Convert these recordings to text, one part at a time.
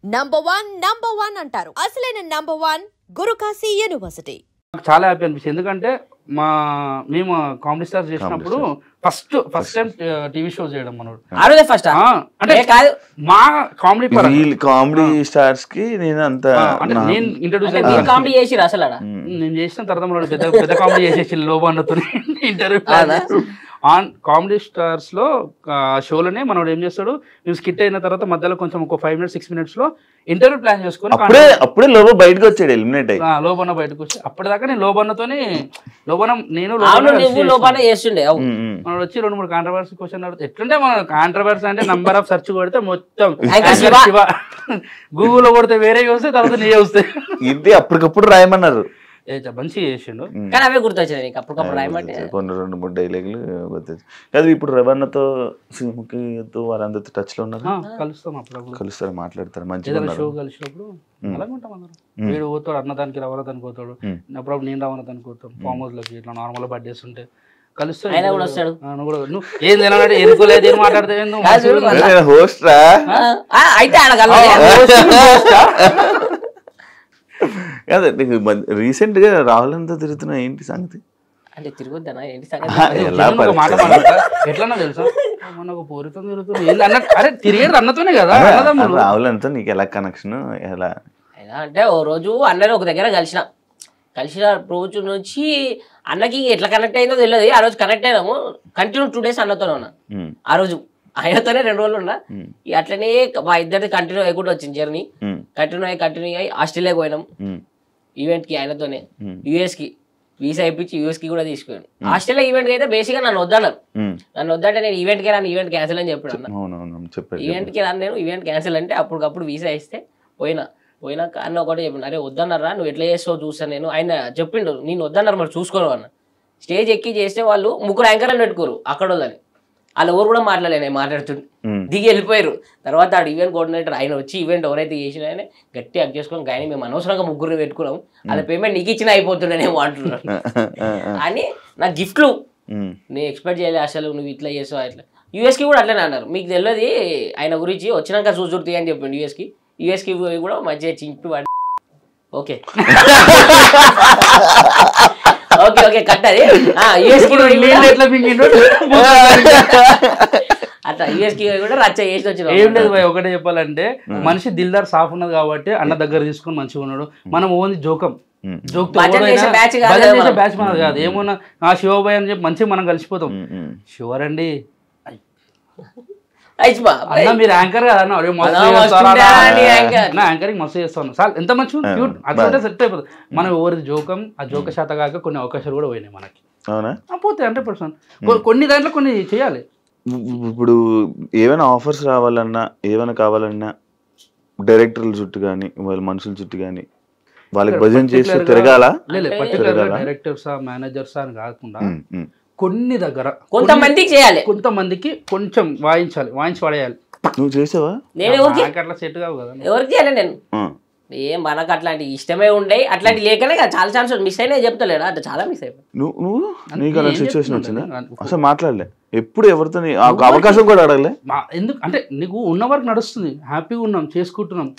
Number one అంటారు. అసలైన number one Guru Kashi university. చాలా హ్యాపీ అనిపిస్తుంది. ఎందుకంటే మేము కామెడీ స్టార్స్ చేసినప్పుడు ఫస్ట్ టైం టీవీ షో చేయడం మనోడు. అంటే మా కామెడీ స్టార్స్ కి నేను అంత నేను ఇంట్రడ్యూస్ నేను చేసిన తర్వాత పెద్ద కామెడీ చేసేసి లోబాన్నతో ఇంటర్వ్యూ ఆన్ కామెడీ స్టార్స్ లో షోలోనే మనోడు ఏం చేస్తాడు, మేము స్కిట్ అయిన తర్వాత మధ్యలో కొంచెం ఒక 5 minutes 6 minutes లో ఇంటర్వ్యూ ప్లాన్ చేసుకుని అప్పుడే లోబో బయటకు వచ్చాడు, ఎలిమినేట్ అయ్యి లోబన్న బయటకు వచ్చి అప్పటిదాకా నేను లోబన్నతోనే నేను మనోడు వచ్చి 2-3 కాంట్రవర్సీ క్వశ్చన్ అడుగుతా. ఎట్లుంటే మన కాంట్రవర్సీ అంటే నంబర్ ఆఫ్ సెర్చ్ కొడితే మొత్తం గూగుల్లో కొడితే వేరే వస్తే తర్వాత నీ వస్తాయి. ఇది అప్పటికప్పుడు రాయమన్నారు, మంచిగా చేసిండు. కానీ అవే గుర్తొచ్చాయి అప్పటికప్పుడు రాయమంటే కొన్ని 2-3 డైలాగులు గుర్తొచ్చాయి. కాదు ఇప్పుడు రవణతో సింహకితో వాళ్ళందరితో టచ్ లో ఉన్నారు, కలుస్తాం అప్పుడప్పుడు, కలుస్తారు, మాట్లాడతారు, మంచిగా షో కలిసినప్పుడు అలాగే ఉంటాం అందరం. వీడు పోతాడు అన్నదానికి రవణతానికి పోతాడు, అప్పుడప్పుడు నేను రవణతానికి పోతాం. ఫామ్ హౌస్ లోకి ఇట్లా నార్మల్ బర్త్డేస్ ఉంటే కలుస్తాడు. నువ్వు ఏం తినాలంటే ఎరుకోలేదు ఏం మాట్లాడతావు హోస్ట్ రా అయితే రీసెంట్ గా రాహుల్ అంతా తిరుగుతున్నా, ఏంటి సంగతి? అంటే తిరుగుద్దానా ఏంటి సంగతి? మాట ఎట్లన్నా తెలుసా, మొన్న ఒక పూరితో తిరుగుతుంది. అరే తిరిగేది అన్నతోనే కదా. రాహుల్ అంతా నీకు ఎలా కనెక్షన్? ఎలా అంటే ఓ రోజు అన్నని ఒక దగ్గర కలిసిన రోజు నుంచి అన్నకి ఎట్లా కనెక్ట్ అయిందో తెలియదు. ఆ రోజు కనెక్ట్ అయినాము, కంటిన్యూ 2 days అన్నతోనే ఉన్నా. ఆ రోజు ఆయనతోనే 2 రోజులు ఉన్నా. అట్లనే మా ఇద్దరిది కంటిన్యూ అయ్యకుండా వచ్చింది జర్నీ. కంటిన్యూ అయ్యి ఆస్ట్రేలియాకి పోయినాం ఈవెంట్ కి ఆయనతోనే. యూఎస్ కి వీసా ఇప్పించి యూఎస్ కి కూడా తీసుకున్నాను. ఆస్ట్రేలియా ఈవెంట్ కి అయితే బేసిక్ గా నన్ను వద్దంటే నేను ఈవెంట్ కి రాను, ఈవెంట్ క్యాన్సిల్ అని చెప్పాడు అన్న. ఈవెంట్ కి రాను నేను, ఈవెంట్ క్యాన్సిల్ అంటే అప్పటికప్పుడు వీసా ఇస్తే పోయినాక అన్న ఒకటి చెప్పిన, అరే వద్దన్నారా నువ్వు ఎట్లా చేస్తావు చూసాను నేను. ఆయన చెప్పిండు నేను వద్దన్నారు మరి చూసుకోను అన్న. స్టేజ్ ఎక్కి చేస్తే వాళ్ళు 3 యాంకర్లు పెట్టుకోరు అక్కడ వాళ్ళని, వాళ్ళు ఎవరు కూడా మాట్లాడలేను మాట్లాడుతుండే దిగి వెళ్ళిపోయారు. తర్వాత ఆడు ఈవెంట్ కోఆర్డినేటర్ ఆయన వచ్చి ఈవెంట్ ఎవరైతే చేసిన ఆయన గట్టి అక్ చేసుకొని కానీ మేము అనవసరంగా 3 పెట్టుకున్నాం, అలా పేమెంట్ నీకు ఇచ్చినా అయిపోతుండేమో అంటున్నాడు అని. నా గిఫ్ట్లు నేను ఎక్స్పెక్ట్ చేయలేదు అసలు, నువ్వు ఇట్లా చేసావు అట్లా. యూఎస్కి కూడా అట్లనే అన్నారు, మీకు తెలియదు ఆయన గురించి వచ్చినాక చూసుర్తి అని చెప్పిండు. యూఎస్కి కూడా మంచిగా చింపి వాడి ఓకే ఓకే కట్టది అట్లా యూఎస్కి కూడా రచ్చ చేసి వచ్చిన. ఏం లేదు భయ్, ఒకటే చెప్పాలంటే మనిషి దిల్దార్ సాఫ్ ఉన్నది కాబట్టి అన్న దగ్గర తీసుకుని మంచిగా ఉన్నాడు. మనం ఓన్లీ జోక్ బ్యాచ్ మనది కాదు. ఏమన్నా శివబాయ్ అని చెప్పి మంచిగా మనం కలిసిపోతాం. షువర్ అండి అన్న మీరు యాంకర్ కదా అన్న, యాంకరింగ్ మస్తు చేస్తాను సార్, ఎంత మంచి క్యూట్ అట్లా సెట్ అయిపోతుంది. మనం ఎవరిది జోకం ఆ జోక శాత కాక కొన్ని అవకాశాలు కూడా పోయినాయి మనకి. పోతే 100% కొన్ని దాంట్లో కొన్ని చేయాలి. ఇప్పుడు ఏమైనా ఆఫర్స్ రావాలన్నా ఏమైనా కావాలన్నా డైరెక్టర్ల చుట్టూ కానీ వాళ్ళ మనుషుల చుట్టూ కానీ వాళ్ళకి భజన చేసి తిరగాల. పర్టికులర్ డైరెక్టర్సా మేనేజర్సా అని కాకుండా కొన్ని దగ్గర కొంతమందికి చేయాలి, కొంతమందికి కొంచెం వాయించి పడేయాలి. నువ్వు చేసావా? అట్లా సెట్ కావు కదా, ఎవరికి చేయాలి నేను. ఏం మనకు అట్లాంటి ఇష్టమే ఉండే, అట్లాంటి లేకనే చాలా ఛాన్స్ మిస్ అయినా చెప్తలేడా, అంటే చాలా మిస్ అయిపోయి. నువ్వు నీకు అలా సిచ్యువేషన్ వచ్చిందా? అసలు మాట్లాడలే ఎప్పుడు ఎవరితో, అవకాశం కూడా అడగలే. ఎందుకు అంటే నీకు ఉన్న వరకు నడుస్తుంది, హ్యాపీగా ఉన్నాం, చేసుకుంటున్నాం.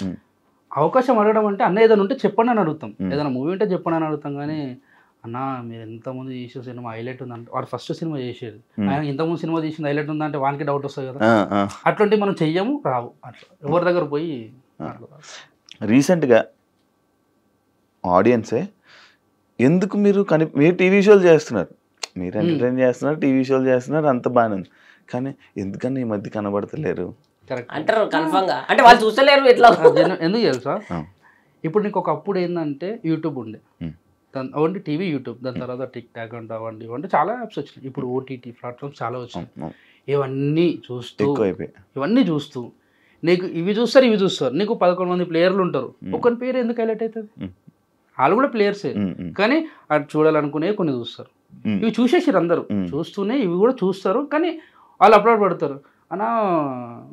అవకాశం అడగడం అంటే అన్న ఏదైనా ఉంటే చెప్పండి అని అడుగుతాం, ఏదైనా మూవీ ఉంటే చెప్పండి అని అడుగుతాం. కానీ అన్న మీరు ఎంతమంది చేసే సినిమా హైలైట్ ఉందంటే, వాడు ఫస్ట్ సినిమా చేసేది, ఆయన ఇంతకుముందు సినిమా తీసింది హైలైట్ ఉందంటే వానికి డౌట్ వస్తుంది కదా. అట్లాంటి మనం చెయ్యము, రావు. అట్లా ఎవరి దగ్గర పోయి రీసెంట్గా ఆడియన్సే ఎందుకు మీరు టీవీ షోలు చేస్తున్నారు, మీరు ఎంటర్టైన్ చేస్తున్నారు, టీవీ షోలు చేస్తున్నారు, అంత బాగానే ఉంది. కానీ ఎందుకని ఈ మధ్య కనబడతలేరు అంటారు కన్ఫర్మ్ గా, అంటే వాళ్ళు చూస్తలేరు. ఎట్లా ఎందుకు తెలుసా, ఇప్పుడు నీకు ఒకప్పుడు ఏంటంటే యూట్యూబ్ ఉండే, ఓన్లీ టీవీ యూట్యూబ్, దాని తర్వాత టిక్ టాక్ అంటే అవండి ఇవంటే చాలా యాప్స్ వచ్చినాయి. ఇప్పుడు ఓటీటీ ప్లాట్ఫామ్స్ చాలా వచ్చినాయి. ఇవన్నీ చూస్తూ నీకు ఇవి చూస్తారు. నీకు 11 మంది ప్లేయర్లు ఉంటారు, ఒకరి పేరు ఎందుకు హైలైట్ అవుతుంది? వాళ్ళు కూడా ప్లేయర్సే, కానీ అది చూడాలనుకునే కొన్ని చూస్తారు. ఇవి చూసేసారు అందరూ, చూస్తూనే ఇవి కూడా చూస్తారు. కానీ వాళ్ళు అప్లోడ్ పడతారు, అన్నా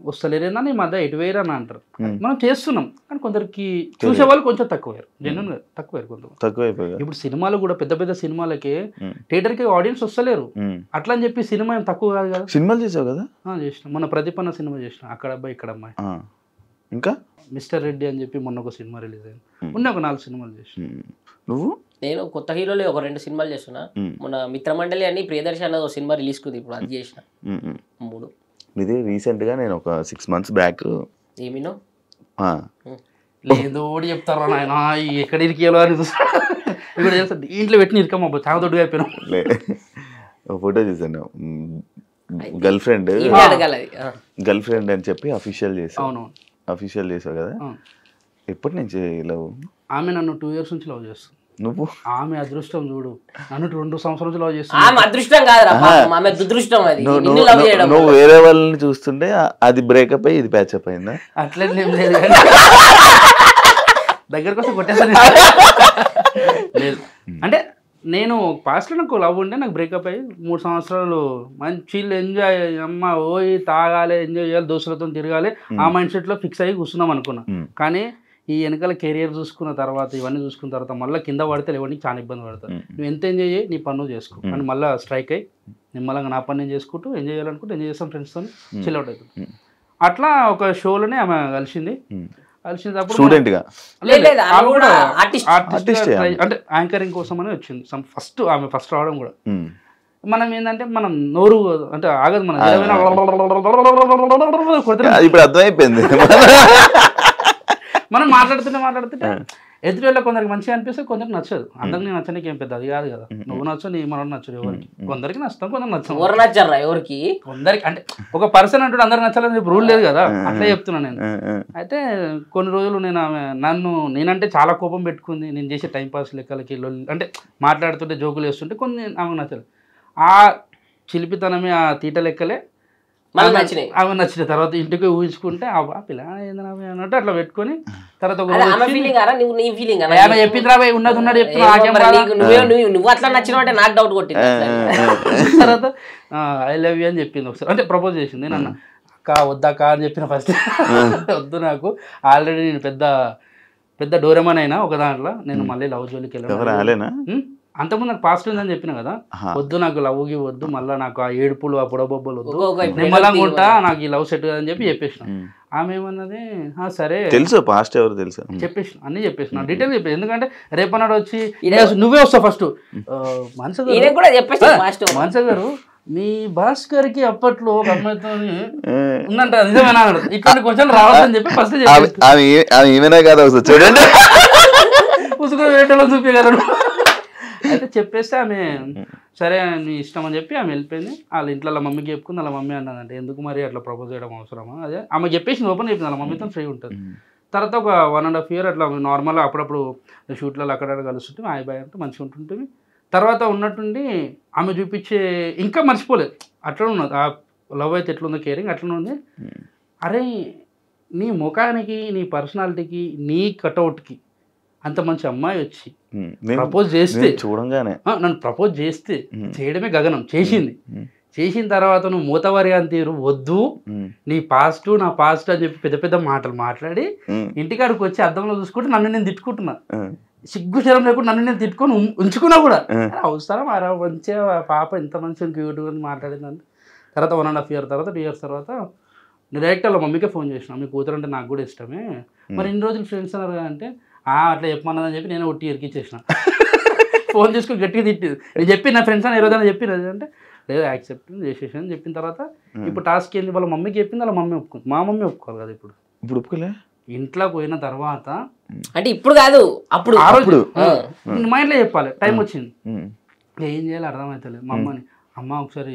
వస్తలేరేనా నీ మధ్య ఎటు వేయరు అని అంటారు. మనం చేస్తున్నాం, కానీ కొందరికి చూసేవాళ్ళు కొంచెం తక్కువయ్యారు, జెన్యున్ గా తక్కువయ్యారు కొంత. ఇప్పుడు సినిమాలు కూడా పెద్ద పెద్ద సినిమాలకి థియేటర్ కి ఆడియన్స్ వస్తలేరు. అట్లా అని చెప్పి సినిమా ఏం తక్కువ కాదు కదా. సినిమాలు చేసావు కదా? చేసిన మొన్న ప్రతిపన్న సినిమా చేసిన, అక్కడ అబ్బాయి ఇక్కడ అమ్మాయి. ఇంకా మిస్టర్ రెడ్డి అని చెప్పి మొన్న ఒక సినిమా రిలీజ్ అయింది. ఉన్న ఒక 4 సినిమాలు చేసి. నువ్వు? నేను కొత్త హీరోలు ఒక 2 సినిమాలు చేస్తున్నా. మన మిత్రమండలి అని ప్రియదర్శి అన్నది ఒక సినిమా రిలీజ్ కుంది, ఇప్పుడు అది చేసిన 3. ఇది రీసెంట్గా నేను ఒక 6 months బ్యాక్ ఏమినో లేదు ఓడి చెప్తారా నాయన ఎక్కడ ఇరికేలో అని ఇక్కడ తెలుసా ఇంట్లో పెట్టిన ఇరికమ్మా చాలా దొడ్డుగా అయిపోయినాం. ఫోటో చూసాను, గర్ల్ ఫ్రెండ్ అని చెప్పి అఫీషియల్ చేసావు. అవును, అఫీషియల్ చేసావు కదా. ఎప్పటి నుంచి లవ్? ఆమె నన్ను 2 years నుంచి లవ్ చేస్తుంది. నువ్వు? ఆమె అదృష్టం చూడు, నన్ను 2 సంవత్సరాల నుంచి లవ్ చేస్తుంది. ఆమె అదృష్టం కాదురా, ఆమె దురదృష్టం. అది నువ్వు వేరే వాళ్ళని చూస్తుంటే అది బ్రేకప్ అయ్యి ఇది ప్యాచప్ అయిందా? అట్లేం లేదు కానీ దగ్గరకు వస్తే కొట్టేసాను. లేదు అంటే నేను పాస్ట్లో నాకు లవ్ ఉండే, నాకు బ్రేకప్ అయ్యి 3 సంవత్సరాలు మంచి ఎంజాయ్, అమ్మ పోయి తాగాలి, ఎంజాయ్ చేయాలి, దోస్తులతో తిరగాలి, ఆ మైండ్ సెట్లో ఫిక్స్ అయ్యి కూర్చున్నాం అనుకున్నా. కానీ ఈ వెనకాల కెరియర్ చూసుకున్న తర్వాత, ఇవన్నీ చూసుకున్న తర్వాత మళ్ళీ కింద పడితే లేవడానికి చాలా ఇబ్బంది పడతారు. నువ్వు ఎంత ఎంజాయ్ చేయి, నీ పన్ను చేసుకో అని మళ్ళీ స్ట్రైక్ అయ్యి నిమ్మలంగా నా పని నేను చేసుకుంటూ ఎంజాయ్ చేయాలనుకుంటూ ఎంజాయ్ చేస్తాం, ఫ్రెండ్స్తో చిల్ అవుట్ అవుతుంది. అట్లా ఒక షోలోనే ఆమె కలిసింది. స్టూడెంట్గా అంటే యాంకరింగ్ కోసం అని వచ్చింది ఫస్ట్. ఆమె ఫస్ట్ రావడం కూడా మనం ఏంటంటే మనం నోరు అంటే ఆగదు, మనం ఇప్పుడు అర్థమైపోయింది. మనం మాట్లాడుతుంటే ఎదురు కొందరికి మంచిగా అనిపిస్తే కొందరికి నచ్చదు. అందరికి నచ్చడానికి ఏం పెద్ద అది కాదు కదా. నువ్వు నచ్చు, నీ మనం నచ్చదు. ఎవరికి కొందరికి నచ్చుతాం, కొందరికి నచ్చాం. ఎవరికి కొందరికి అంటే ఒక పర్సన్ అంటూ అందరికి నచ్చాలని రూల్ లేదు కదా, అట్లా చెప్తున్నా నేను. అయితే కొన్ని రోజులు నేనంటే చాలా కోపం పెట్టుకుంది. నేను చేసే టైంపాస్ లెక్కలకి అంటే మాట్లాడుతుంటే జోకులు వేస్తుంటే కొన్ని ఆమెకు నచ్చదు. ఆ చిలిపితనమే, ఆ తీట లెక్కలే ఆమె నచ్చిన తర్వాత ఇంటికి ఊహించుకుంటే ఆ పిల్ల అన్నట్టు అట్లా పెట్టుకొని తర్వాత చెప్పింది రాబోయే ఉన్నది ఉన్నది నువ్వు అట్లా నచ్చినట్టే నాకు డౌట్ కొట్టింది. తర్వాత ఐ లవ్ యూ అని చెప్పింది ఒకసారి, అంటే ప్రపోజ్ చేసింది. నేను అన్న అక్క వద్దక్క అని చెప్పిన ఫస్ట్. వద్దు, నాకు ఆల్రెడీ నేను పెద్ద డోరెమాన్ అయినా ఒక దాంట్లో, నేను మళ్ళీ లవ్ జోలికి వెళ్ళాను. అంతకుముందు నాకు పాస్ట్ ఉందని చెప్పిన కదా, వద్దు నాకు లవ్కి వద్దు, మళ్ళీ నాకు ఆ ఏడుపులు ఆ పొడబొబ్బలు వద్దు, నిమ్మలంగా ఉంటా, నాకు ఈ లవ్ సెట్ కదని చెప్పి చెప్పేసిన. ఆమె ఏమన్నది సరే తెలుసు, పాస్ట్ ఎవరు తెలుసు చెప్పేసిన, అన్ని చెప్పేసిన, డీటెయిల్ చెప్పేసి. ఎందుకంటే రేపన్నాడు వచ్చి నువ్వే వస్తావు ఫస్ట్, మనస గారు మీ భాస్కర్కి అప్పట్లో ఒక అమ్మాయితో ఉందంట, నిజమేనా ఇట్లాంటి క్వశ్చన్ రావద్దని చెప్పి ఫస్ట్ ఏమైనా కాదు చూడండి పుస్తకం వేటలో చూపించగలరు. అయితే చెప్పేస్తే ఆమె సరే నీ ఇష్టం అని చెప్పి ఆమె వెళ్ళిపోయింది. వాళ్ళ ఇంట్లో వాళ్ళ మమ్మీకి చెప్పుకుంది. వాళ్ళ మమ్మీ అన్నదంటే ఎందుకు మరి అట్లా ప్రపోజ్ చేయడం అవసరమా, అదే ఆమె చెప్పేసి ఓపెన్ చెప్పింది. వాళ్ళ మమ్మీతో ఫ్రీ ఉంటుంది. తర్వాత ఒక 1.5 year అట్లా నార్మల్గా అప్పుడప్పుడు షూట్లలో అక్కడ కలుస్తుంటే హాయ్ బాయ్ అంటే మంచిగా ఉంటుంటుంది. తర్వాత ఉన్నట్టుండి ఆమె చూపించే ఇంకా మర్చిపోలేదు, అట్లా ఉన్నది. ఆ లవ్ అయితే ఎట్లుందో కేరింగ్ అట్లనే ఉంది. అరే నీ ముఖానికి, నీ పర్సనాలిటీకి, నీ కటౌట్కి అంత మంచి అమ్మాయి వచ్చి ప్రపోజ్ చేస్తే చూడంగానే నన్ను ప్రపోజ్ చేస్తే చేయడమే గగనం. చేసిన తర్వాత నువ్వు మూతవారి అని తీరు వద్దు, నీ పాస్ట్ నా పాస్ట్ అని చెప్పి పెద్ద పెద్ద మాటలు మాట్లాడి ఇంటికాడికి వచ్చి అద్దంలో చూసుకుంటే నన్ను నేను తిట్టుకుంటున్నా. సిగ్గు శరం లేకుండా నన్ను నేను తిట్టుకొని ఉంచుకున్నా కూడా. అవసరం అరా మంచిగా పాప ఇంత మంచిగా క్యూట్గా మాట్లాడిందని. తర్వాత 1.5 year తర్వాత 2 years తర్వాత డైరెక్ట్ వాళ్ళ మమ్మీకే ఫోన్ చేసిన, మీ కూతురు అంటే నాకు కూడా ఇష్టమే, మరి ఇన్ని రోజులు ఫ్రెండ్స్ అన్నారు అంటే అట్లా చెప్పమన్నదని చెప్పి నేను ఒట్టి ఎరికిచ్చేసిన. ఫోన్ చేసుకుని గట్టిగా తిట్టింది. నేను చెప్పి నా ఫ్రెండ్స్ అని ఈరోజు చెప్పినది అంటే లేదు యాక్సెప్ట్ చేసేసి అని చెప్పిన తర్వాత ఇప్పుడు టాస్క్ ఏంది, వాళ్ళ మమ్మీకి చెప్పింది, వాళ్ళ మమ్మీ ఒప్పుకుంది. మా మమ్మీ ఒప్పుకోవాలి కదా. ఇప్పుడు ఒప్పుకోలే. ఇంట్లో పోయిన తర్వాత అంటే ఇప్పుడు కాదు, అప్పుడు మా ఇంట్లో చెప్పాలి. టైం వచ్చింది, ఏం చేయాలి అర్థమవుతలేదు. మా అమ్మని, అమ్మ ఒకసారి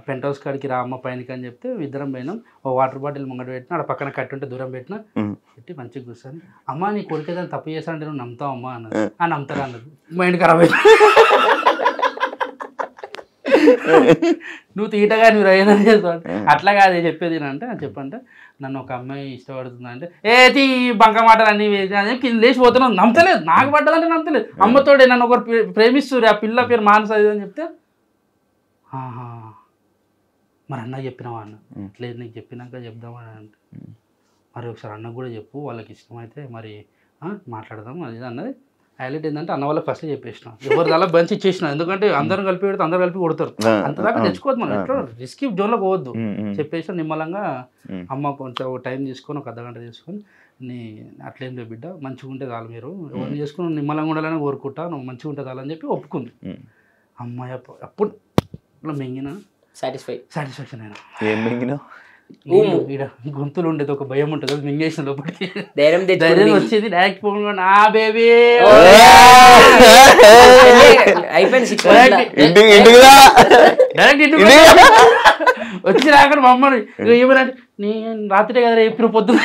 పెంట్ హౌస్ కాడికి రా అమ్మ పైనకి అని చెప్తే ఇద్దరం పోయినాం. ఓ వాటర్ బాటిల్ ముంగట పెట్టినా, అక్కడ పక్కన కట్టి ఉంటే దూరం పెట్టినా, పెట్టి మంచిగా కూర్చొని అమ్మ నీ కొడుకు ఏదైనా తప్పు చేస్తానంటే నువ్వు నమ్ముతావు అమ్మ అన్నది. నమ్ముతారా అన్నది. మైండ్ ఖరాబ్ అయింది. నువ్వు తీటగా నువ్వు అయ్యేదని చేస్తావు. అట్లా కాదు చెప్పేది అంటే చెప్పంటే నన్ను ఒక అమ్మాయి ఇష్టపడుతుందా అంటే ఏది బంక మాటలు అన్నీ కింద లేచిపోతున్నావు. నమ్మతలేదు, నాకు పడ్డదంటే నమ్మతలేదు. అమ్మతోడే నన్ను ఒకరు ప్రేమిస్తున్నారు, ఆ పిల్ల పేరు మానస అని చెప్తే మరి అన్నకు చెప్పినావా అన్న, లేదు నీకు చెప్పినాక చెప్దామని అంటే మరి ఒకసారి అన్నకు కూడా చెప్పు, వాళ్ళకి ఇష్టమైతే మరి మాట్లాడదాం అది అన్నది. హైలైట్ ఏంటంటే అన్న వాళ్ళకి ఫస్ట్ చెప్పేసిన ఎవరు అలా బంచి ఇచ్చేసిన ఎందుకంటే అందరం కలిపి పెడితే అందరు కలిపి కొడతారు అంతదాకా తెచ్చుకోవద్దు మనం ఎట్లా రిస్క్ జోన్లో పోవద్దు చెప్పేసిన నిమ్మలంగా అమ్మ కొంచెం టైం తీసుకొని ఒక అర్ధగంట తీసుకొని నీ అట్లేం లేదు బిడ్డ మంచిగా ఉంటే చాలు మీరు ఎవరిని చేసుకుని నిమ్మలంగా ఉండాలని కోరుకుంటా నువ్వు మంచిగా ఉంటే చాలని చెప్పి ఒప్పుకుంది అమ్మాయి అప్పుడు ఇట్లా మింగిన సాటిస్ఫాక్షన్ అయినా ఏం మింగినావు ఈడ గొంతులు ఉండేది ఒక భయం ఉంటుంది మింగేసిన లోపలికి ధైర్యం ధైర్యం వచ్చేది డైరెక్ట్ ఫోన్ నా బేబీ అయిపోయింది డైరెక్ట్ వచ్చి రాకుండా మా అమ్మని ఏమనంటే నేను రాత్రి కదా రేపు పొద్దున్న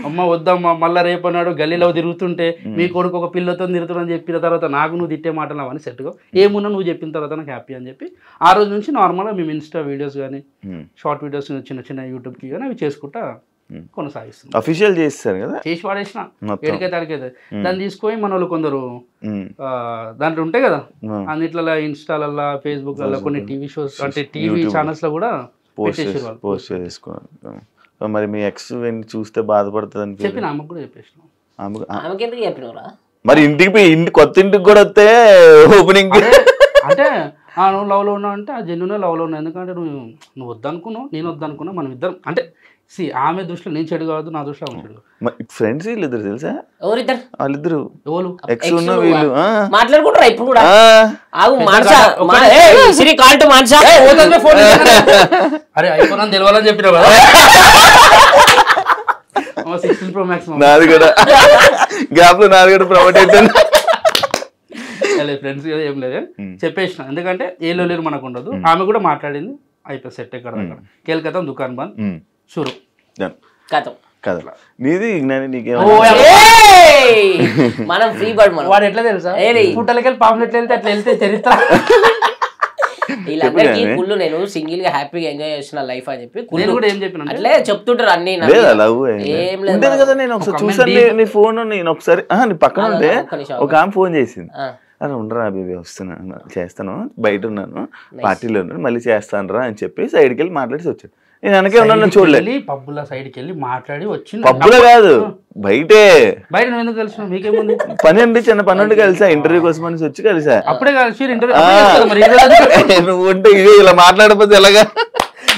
అమ్మ వద్దమ్మా మళ్ళీ రేపు అన్నాడు గల్లీలో తిరుగుతుంటే మీ కొడుకు ఒక పిల్లతో తిరుగుతుందని చెప్పిన తర్వాత నాకు నువ్వు తిట్టే మాటలు అవన్నీ సెట్గా ఏమున్నా నువ్వు చెప్పిన తర్వాత నాకు హ్యాపీ అని చెప్పి ఆ రోజు నుంచి నార్మల్గా మేము ఇన్స్టా వీడియోస్ కానీ షార్ట్ వీడియోస్ చిన్న చిన్న యూట్యూబ్కి కానీ అవి చేసుకుంటా కొనసాగిస్తున్నాం అఫీషియల్ చేస్తారు కదా చేసి వాడేసిన ఏడికైతే అడిగైతే దాన్ని తీసుకొని మన వాళ్ళు కొందరు దాంట్లో ఉంటాయి కదా అన్నిట్లలో ఇన్స్టాలల్లో ఫేస్బుక్లలో కొన్ని టీవీ షోస్ అంటే టీవీ ఛానల్స్ లో కూడా పోస్ట్ చేసుకున్నాను మరి మీ ఎక్స్ చూస్తే బాధపడుతుంది చెప్పిన ఆమెకు కూడా చెప్పేసిన మరి ఇంటికి కొత్త ఇంటికి కూడా వస్తే ఓపెనింగ్ అంటే నువ్వు లవ్లో ఉన్నావు అంటే ఆ జెన్యున్ లవ్లో ఉన్నావు ఎందుకంటే నువ్వు వద్దనుకున్నావు నేను వద్దనుకున్నావు మనం ఇద్దరం అంటే ఆమె దృష్టిలో నేను చెడు కాదు నా దృష్టిలో ఆమె చెడు ఫ్రెండ్స్ వీళ్ళిద్దరు తెలుసా వాళ్ళిద్దరు ఎవరు ఎక్స్ ఉన్న వీళ్ళు మాట్లాడుకుంటారా ఇప్పుడు కూడా అరే ఐఫోన్ అని తెలవాలని చెప్పినావు కదా 16 Pro Max నాది కూడా గ్యాప్ లో నాది కూడా ప్రమోట్ అయిపోయింది ఫ్రెండ్స్ కదా ఏం లేదు చెప్పేసిన ఎందుకంటే ఏ లేరు మనకు ఉండదు ఆమె కూడా మాట్లాడింది అయిపోయి సెట్ ఎక్కడ కేల్కతా దుకాన్ బంద్ షురు కదా నీది మనం ఫ్రీ బర్డ్ మనం వాడు ఎట్లా తెలుసా పుట్టలకెళ్ళి పాంప్లెట్లు వెళ్తే అట్లా వెళ్తే చరిత్ర వీళ్ళందరికీ కుళ్ళు నేను సింగిల్ గా హ్యాపీగా ఎంజాయ్ చేసిన లైఫ్ అని చెప్పి నేను కూడా ఏం చెప్పిన అట్లే చెప్తుంటారు అన్ని ఏం లేదు కదా నేను ఒకసారి చూసాను నీ ఫోన్ నేను ఒకసారి నీ పక్కన ఉంటే ఒక ఆమె ఫోన్ చేసింది అరే ఉండరా బేబీ వస్తున్నాను చేస్తాను బయట ఉన్నాను పార్టీలో ఉన్నాను మళ్ళీ చేస్తాను రా అని చెప్పి సైడ్కి వెళ్ళి మాట్లాడి వచ్చాడు నేను వెనకే ఉన్నాను చూడలేదు పబ్బుల సైడ్కి వెళ్ళి మాట్లాడి వచ్చింది పబ్బులో కాదు బయటే బయట నువ్వు ఎందుకు కలిసి మీకేముంది పని ఉండి చిన్న పని ఉండి కలిసా ఇంటర్వ్యూ కోసం అని వచ్చి కలిసా అప్పుడే కలిసి నువ్వు ఉంటే ఇలా మాట్లాడకపోతే ఎలాగా